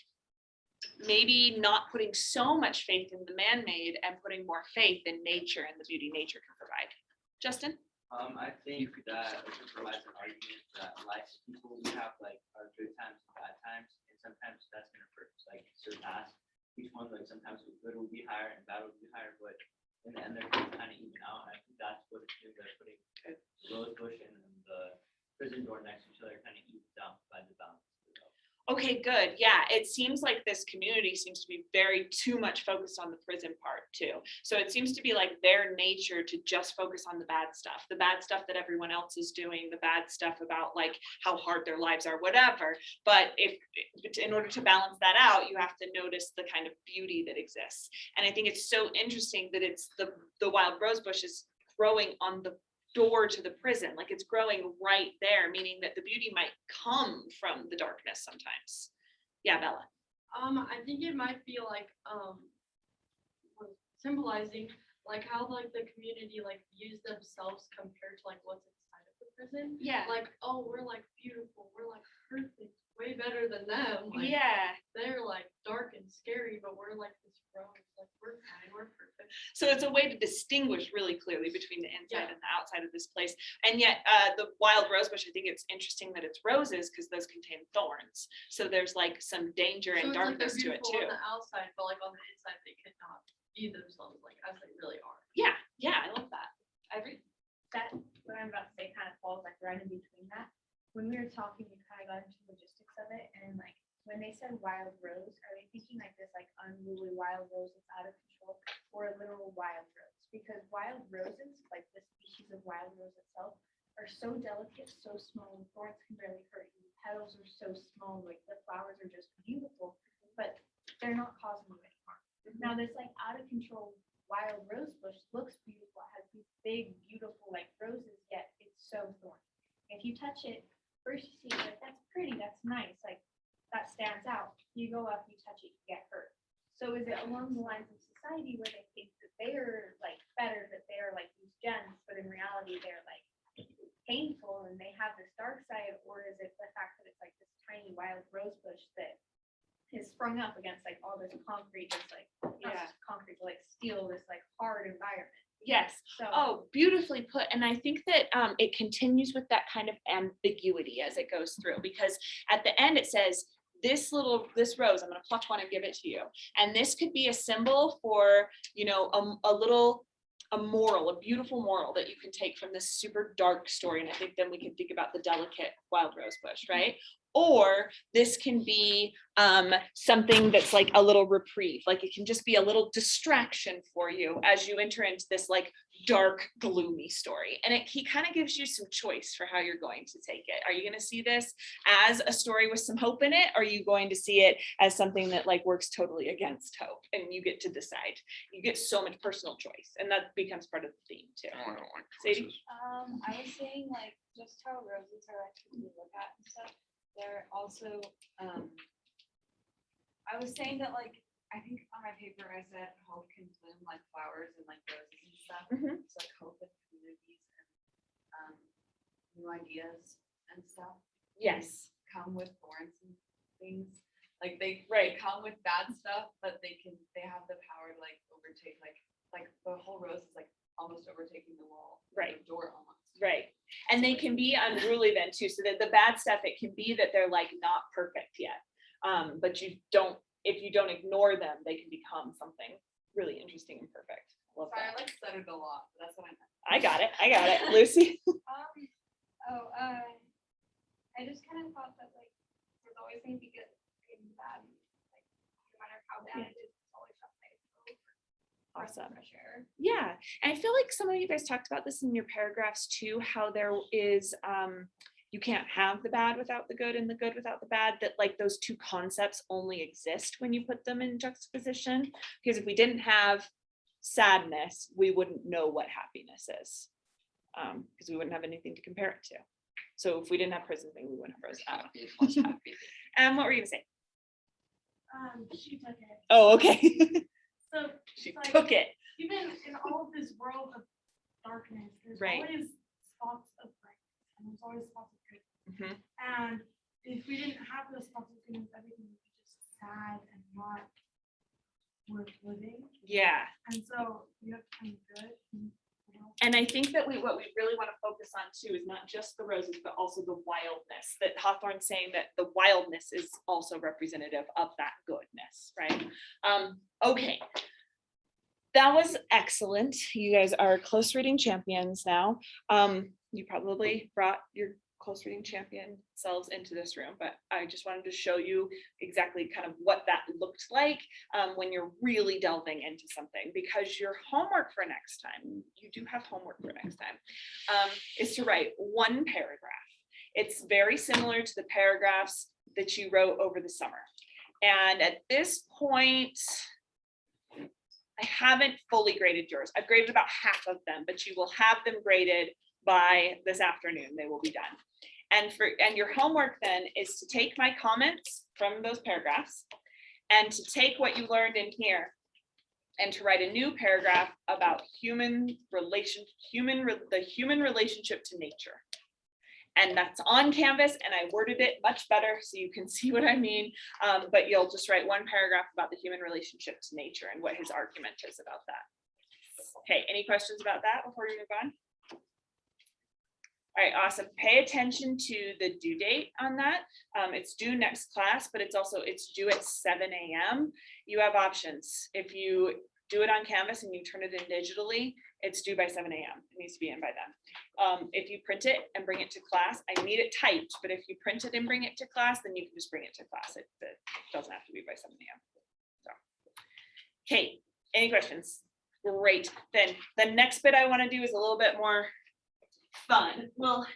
maybe not putting so much faith in the man-made and putting more faith in nature and the beauty nature can provide. Justin? I think that it provides an argument that life people we have like our good times and bad times, and sometimes that's gonna like surpass each one. Like sometimes good will be higher and bad will be higher, but in the end they're gonna kind of even out. And I think that's what it's doing. They're putting the rose bush and the prison door next to each other, kind of evens out by the balance. Okay, good. Yeah, it seems like this community seems to be very too much focused on the prison part too. So it seems to be like their nature to just focus on the bad stuff that everyone else is doing, the bad stuff about like how hard their lives are, whatever. But if in order to balance that out, you have to notice the kind of beauty that exists. And I think it's so interesting that it's the wild rose bush is growing on the door to the prison, like it's growing right there, meaning that the beauty might come from the darkness sometimes. Yeah, Bella. I think it might be like symbolizing like how like the community like views themselves compared to like what's inside of the prison. Yeah. Like, oh, we're like beautiful, we're like perfect, way better than them. Like, Yeah. they're like dark and scary, but we're like this rose, like we're fine, we're perfect. So it's a way to distinguish really clearly between the inside and the outside of this place. And yet the wild rose bush, I think it's interesting that it's roses because those contain thorns. So there's like some danger and So it's like they're darkness to it beautiful too. on the outside, but like on the inside they could not be themselves like as they really are. Yeah, I love that. I agree. That, what I'm about to say kind of falls like right in between that. When we were talking, we kind of got into logistics of it, and like when they said wild rose, are they thinking like this like unruly wild rose that's out of control, or a literal wild rose? Because wild roses, like the species of wild rose itself, are so delicate, so small, and thorns can barely hurt you. Petals are so small, like the flowers are just beautiful, but they're not causing you any harm. Now this like out of control wild rose bush looks beautiful, it has these big, beautiful like roses, yet it's so thorny. If you touch it, first you see like that's pretty, that's nice, like that stands out. You go up, you touch it, you get hurt. So is it along the lines of society where they think that they're like better, that they're like these gems, but in reality they're like painful and they have this dark side, or is it the fact that it's like this tiny wild rose bush that is sprung up against like all this concrete, this like not just concrete, but like steel, this like hard environment? Yes. So Oh, beautifully put. And I think that it continues with that kind of ambiguity as it goes through, because at the end it says, this rose, I'm going to pluck one and give it to you. And this could be a symbol for, you know, a moral, a beautiful moral that you can take from this super dark story. And I think then we can think about the delicate wild rose bush, right? Or this can be something that's like a little reprieve, like it can just be a little distraction for you as you enter into this like dark, gloomy story. And he kind of gives you some choice for how you're going to take it. Are you going to see this as a story with some hope in it? Or are you going to see it as something that like works totally against hope, and you get to decide? You get so much personal choice, and that becomes part of the theme too. Oh, I don't like Sadie? choices. I was saying like just how roses are like to look at and stuff. They're also, I was saying that like, I think on my paper I said hope can bloom like flowers and like roses and stuff. Mhm. So like hope and communities and new ideas and stuff Yes. come with thorns and things. Like they come with bad stuff, but they have the power to like overtake like the whole rose is like almost overtaking the wall. Right. The door almost. Right. And they can be unruly then too. So that the bad stuff, it can be that they're like not perfect yet. But if you don't ignore them, they can become something really interesting and perfect. Love Sorry, that. I like said it a lot, but that's what I meant. I got it. Lucy? I just kind of thought that like there's always going to be good and bad, like no matter how bad it is, it's always something to go for. Awesome. Fresh air. Yeah. And I feel like some of you guys talked about this in your paragraphs too, how there is, you can't have the bad without the good and the good without the bad, that like those two concepts only exist when you put them in juxtaposition. Because if we didn't have sadness, we wouldn't know what happiness is. Because we wouldn't have anything to compare it to. So if we didn't have prison thing, we wouldn't have rose. And what were you gonna say? She took it. Oh, okay. So She it's like, took it. even in all of this world of darkness, there's Right. always spots of brightness, and there's always spots of good. Mhm. And if we didn't have those spots of goodness, everything would be just sad and not worth living. Yeah. And so you have to find good. And I think that what we really want to focus on too is not just the roses, but also the wildness, that Hawthorne's saying that the wildness is also representative of that goodness, right? Okay. That was excellent. You guys are close reading champions now. You probably brought your close reading champion selves into this room, but I just wanted to show you exactly kind of what that looked like when you're really delving into something, because your homework for next time, you do have homework for next time, is to write one paragraph. It's very similar to the paragraphs that you wrote over the summer. And at this point, I haven't fully graded yours. I've graded about half of them, but you will have them graded by this afternoon. They will be done. And your homework then is to take my comments from those paragraphs and to take what you learned in here and to write a new paragraph about the human relationship to nature. And that's on Canvas, and I worded it much better so you can see what I mean. But you'll just write one paragraph about the human relationship to nature and what his argument is about that. Okay, any questions about that before we move on? All right, awesome. Pay attention to the due date on that. It's due next class, but it's due at 7 a.m. You have options. If you do it on Canvas and you turn it in digitally, it's due by 7 a.m. It needs to be in by then. If you print it and bring it to class, I need it typed, but if you print it and bring it to class, then you can just bring it to class. It doesn't have to be by 7 a.m. So, okay, any questions? Great. Then the next bit I want to do is a little bit more fun, little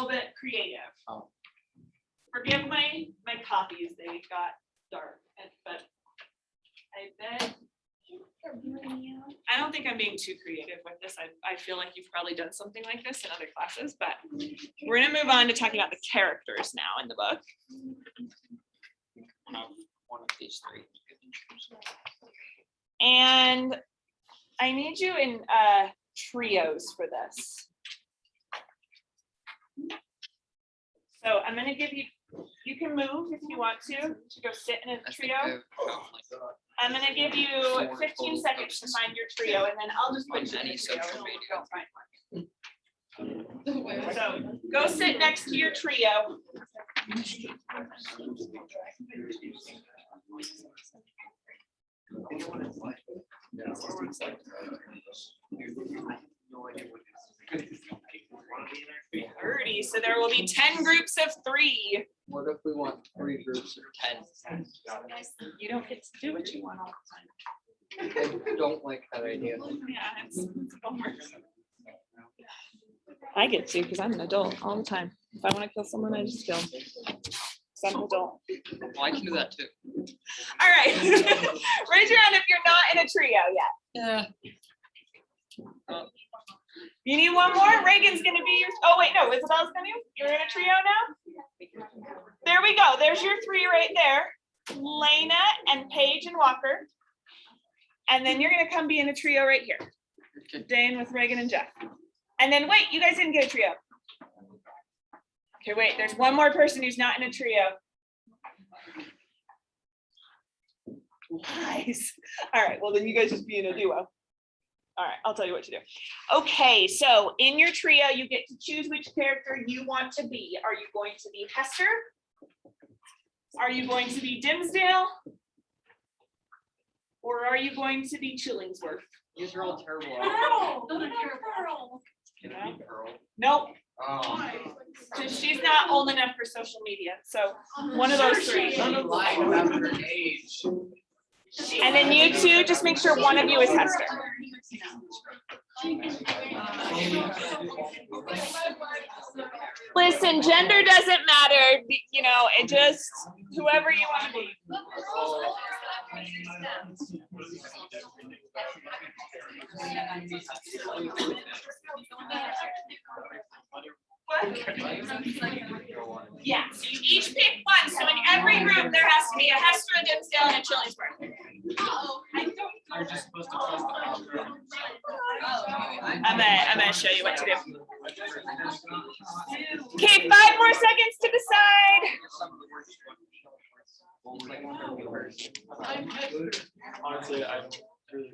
bit creative. Oh. Forgive my copies, they got dark, but I bet. I don't think I'm being too creative with this. I feel like you've probably done something like this in other classes, but we're gonna move on to talking about the characters now in the book. One of these three. And I need you in trios for this. So I'm gonna give you can move if you want to go sit in a trio. I'm gonna give you 15 seconds to find your trio, and then I'll just put you in a trio and you don't find one. So go sit next to your trio. $30, so there will be 10 groups of 3. What if we want 3 groups of 10? You don't get to do what you want all the time. I don't like that idea. Yeah, it's homework. I get to because I'm an adult all the time. If I want to kill someone, I just kill them. 'Cause I'm an adult. Well, I can do that too. All right. Raise your hand if you're not in a trio yet. Yeah. You need one more? Reagan's gonna be your, oh wait, no, Isabel's gonna, you're in a trio now? There we go, there's your 3 right there. Lena and Paige and Walker. And then you're gonna come be in a trio right here. Dane with Reagan and Jeff. And then wait, you guys didn't get a trio. Okay, wait, there's one more person who's not in a trio. Nice. All right, well then you guys just be in a duo. All right, I'll tell you what to do. Okay, so in your trio, you get to choose which character you want to be. Are you going to be Hester? Are you going to be Dimsdale? Or are you going to be Chillingsworth? These are all terrible. Can Can it be Pearl? Nope, Oh. she's not old enough for social media. So one of those 3. Don't lie about her age. And then you two, just make sure one of you is Hester. Listen, gender doesn't matter, you know, it just, whoever you want to be. Yeah, so you each pick one, so in every room, there has to be a Hester, a Dimmesdale, and a Chillingsworth. I'm gonna show you what to do. Okay, 5 more seconds to decide. Honestly, I don't really.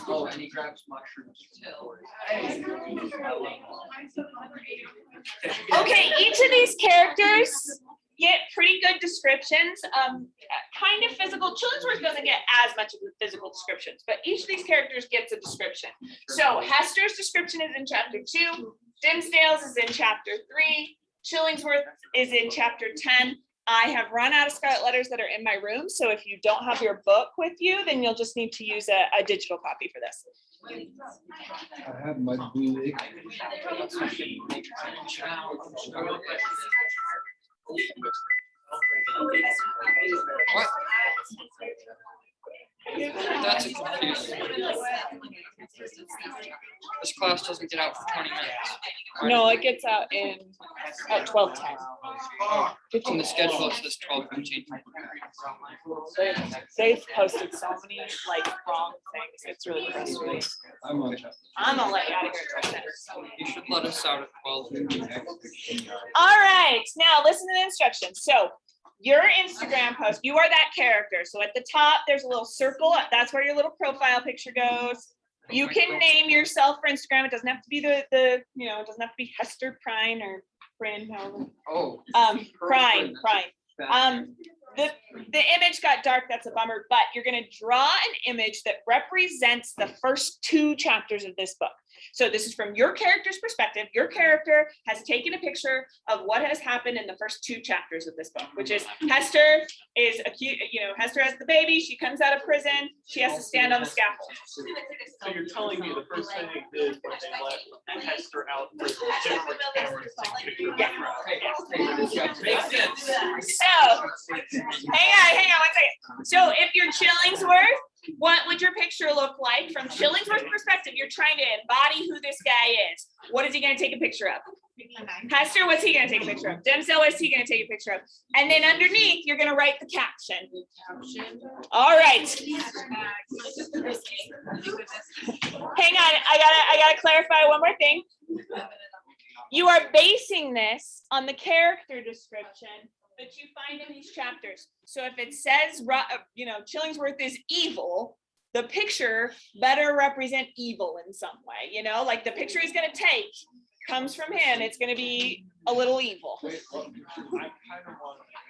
Oh, and he grabs mushrooms too. Okay, each of these characters get pretty good descriptions. Kind of physical. Chillingsworth doesn't get as much of the physical descriptions, but each of these characters gets a description. So Hester's description is in chapter 2. Dimmesdale's is in chapter 3. Chillingsworth is in chapter 10. I have run out of scarlet letters that are in my room, so if you don't have your book with you, then you'll just need to use a digital copy for this. I have my blue ink. What? That's a confusing. This class doesn't get out for 20 minutes. No, it gets out at 12:10. Oh, on the schedule it says 12:15. They've posted so many like wrong things. It's really frustrating. I'm on chapter. I'm gonna let you out of here in a minute. You should let us out at 12. All right, now listen to the instructions. So your Instagram post, you are that character. So at the top, there's a little circle. That's where your little profile picture goes. You can name yourself for Instagram. It doesn't have to be the it doesn't have to be Hester Prine or Prin, however. Oh. Prine. The image got dark, that's a bummer, but you're gonna draw an image that represents the first 2 chapters of this book. So this is from your character's perspective. Your character has taken a picture of what has happened in the first 2 chapters of this book, which is Hester is acute, Hester has the baby, she comes out of prison, she has to stand on the scaffold. So you're telling me the first thing they did when they let Hester out was Jennifer cameras take pictures. Makes sense. So, hang on 1 second. So if you're Chillingsworth, what would your picture look like? From Chillingsworth's perspective, you're trying to embody who this guy is. What is he going to take a picture of? Hester, what's he going to take a picture of? Dimmesdale, what's he going to take a picture of? And then underneath, you're going to write the caption. All right. Hang on, I gotta clarify one more thing. You are basing this on the character description that you find in these chapters. So if it says, Chillingsworth is evil, the picture better represent evil in some way, like the picture he's going to take comes from him. It's going to be a little evil.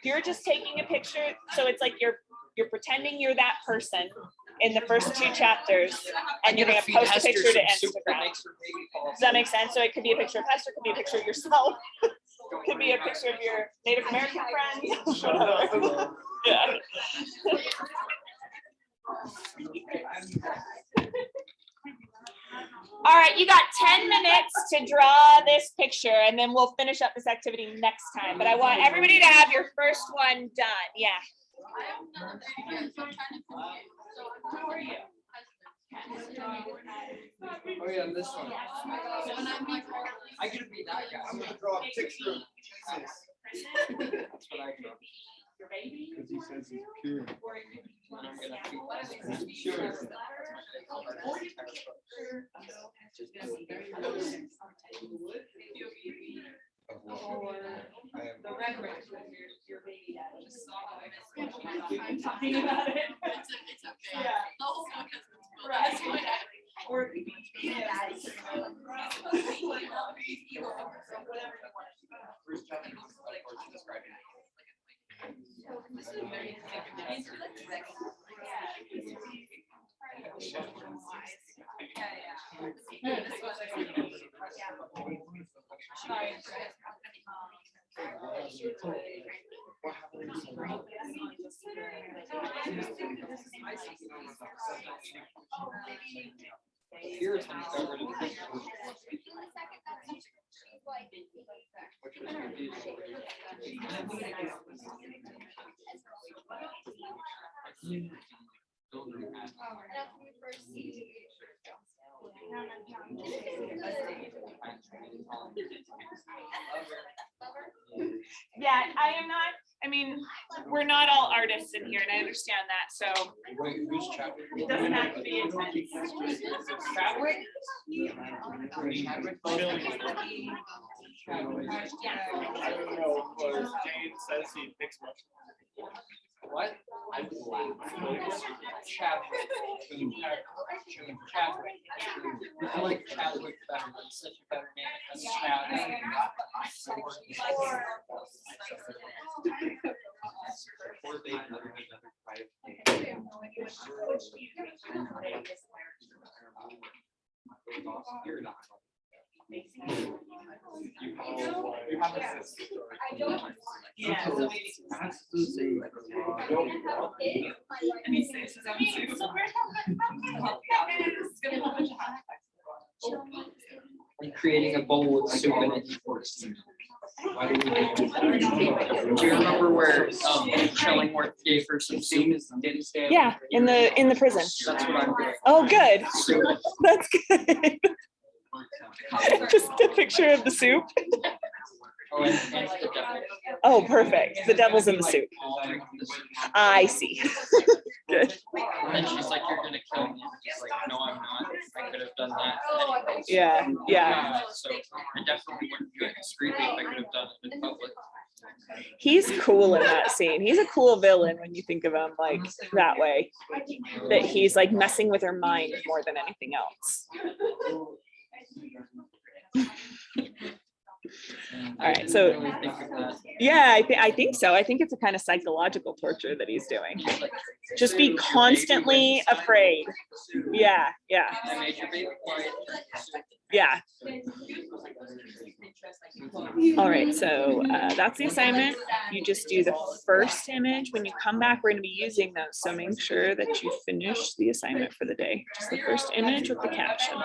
You're just taking a picture. So it's like you're pretending you're that person in the first 2 chapters, and you're going to post a picture to Instagram. Does that make sense? So it could be a picture of Hester, could be a picture of yourself. Could be a picture of your Native American friends. Yeah. All right, you got 10 minutes to draw this picture, and then we'll finish up this activity next time. But I want everybody to have your first one done. Yeah. Who are you? Oh yeah, this one. I could be that guy. I'm gonna draw a picture of Jesus. That's what I draw. Your baby? Because he says he's pure. And I'm gonna be sure. Of what? I have The red rose was your baby dad. I'm talking about it. It's okay. Yeah. The whole book is. Right. Or it could be Here's when you got rid of the picture. Yeah, I am not, I mean, we're not all artists in here and I understand that, so Wait, who's chapter? it doesn't have to be intense. Jane says he picks what? I Chadwick. Chadwick. I like Chadwick better. That's such a better name. That's Chadwick. You're not. You have a sister. Yeah. And he says his own soup. I'm creating a bowl with soup in it. Do you remember where Shellingworth gave her some soup? Didn't stay. Yeah, in the prison. That's what I'm doing. Oh, good. Soup. That's good. Just a picture of the soup. Oh, and the devil. Oh, perfect. The devil's in the soup. I see. Good. And she's like, "You're gonna kill me." He's like, "No, I'm not. I could have done that anyways." Yeah, yeah. So I definitely wouldn't do it discreetly if I could have done it in public. He's cool in that scene. He's a cool villain when you think of him like that way. That he's like messing with her mind more than anything else. All right, so I really think of that. yeah, I think so. I think it's a kind of psychological torture that he's doing. He's like, Just be constantly afraid. Yeah, yeah, I made your baby quiet. yeah. All right, so that's the assignment. You just do the first image. When you come back, we're going to be using those. So make sure that you finish the assignment for the day. Just the first image with the caption.